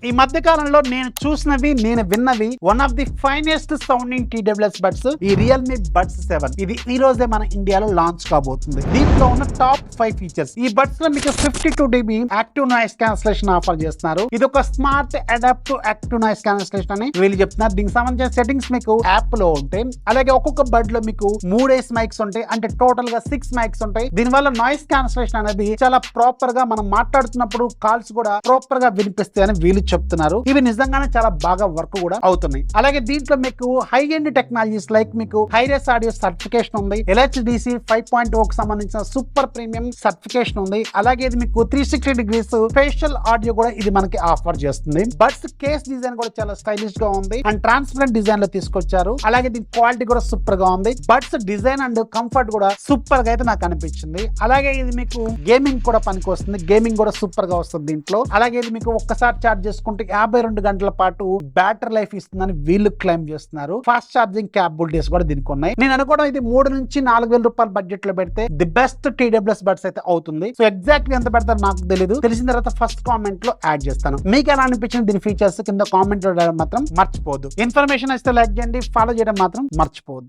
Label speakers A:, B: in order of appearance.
A: ఈ మధ్య కాలంలో నేను చూసినవి నేను విన్నవి one of the finest sounding TWS buds ఈ రియల్మీ బడ్స్ 7. ఇది ఈ రోజే మన ఇండియాలో లాంచ్ కాబోతుంది. దీంట్లో ఉన్న టాప్ 5 ఫీచర్స్. ఈ బడ్స్ లో మీకు 52 dB active noise cancellation offer చేస్తున్నారు. ఇది ఒక smart adaptive active noise cancellation అని వీళ్ళు చెప్తున్నారు. దీనికి సంబంధించిన సెట్టింగ్స్ మీకు యాప్ లో ఉంటాయి. అలాగే ఒక్కొక్క బడ్ లో మీకు 3 మైక్స్ ఉంటాయి, అంటే టోటల్ గా 6 మైక్స్ ఉంటాయి. దీని వల్ల నాయిస్ క్యాన్సిలేషన్ అనేది చాలా ప్రాపర్ గా మనం మాట్లాడుతున్నప్పుడు కాల్స్ కూడా ప్రాపర్ గా వినిపిస్తాయి అని వీళ్ళు చెప్తున్నారు. ఇవి నిజంగానే చాలా బాగా వర్క్ కూడా అవుతున్నాయి. అలాగే దీంట్లో మీకు హై ఎండ్ టెక్నాలజీస్ లైక్ మీకు హైరెస్ ఆడియో సర్టిఫికేషన్ ఉంది, LHDC 5.0 కి సంబంధించిన సూపర్ ప్రీమియం సర్టిఫికేషన్ ఉంది. అలాగే ఇది మీకు 360 degrees ఫేషియల్ ఆడియో కూడా ఇది మనకి ఆఫర్ చేస్తుంది. బడ్స్ కేస్ డిజైన్ కూడా చాలా స్టైలిష్ గా ఉంది అండ్ ట్రాన్స్పరెంట్ డిజైన్ లో తీసుకొచ్చారు. అలాగే దీని క్వాలిటీ కూడా సూపర్ గా ఉంది. బడ్స్ డిజైన్ అండ్ కంఫర్ట్ కూడా సూపర్ గా అయితే నాకు అనిపించింది. అలాగే ఇది మీకు గేమింగ్ కూడా పనికి వస్తుంది. గేమింగ్ కూడా సూపర్ గా వస్తుంది దీంట్లో. అలాగే ఇది మీకు ఒక్కసారి ఛార్జ్ చేసుకుంటే 52 గంటల పాటు బ్యాటరీ లైఫ్ ఇస్తుందని వీళ్ళు క్లెయిమ్ చేస్తున్నారు. ఫాస్ట్ ఛార్జింగ్ క్యాపబిలిటీస్ కూడా దీనికి ఉన్నాయి. నేను అనుకోవడం ఇది 3 నుంచి 4,000 రూపాయల బడ్జెట్ లో పెడితే ది బెస్ట్ TWS బడ్స్ అయితే అవుతుంది. సో ఎగ్జాక్ట్ గా ఎంత పెడతారు నాకు తెలియదు. తెలిసిన తర్వాత ఫస్ట్ కామెంట్ లో యాడ్ చేస్తాను. మీకు ఎలా అనిపించింది దీని ఫీచర్స్ కింద కామెంట్ లో మాత్రం మర్చిపోవద్దు. ఇన్ఫర్మేషన్ ఇస్తే లైక్ చేయండి, ఫాలో చేయడం మాత్రం మర్చిపోవద్దు.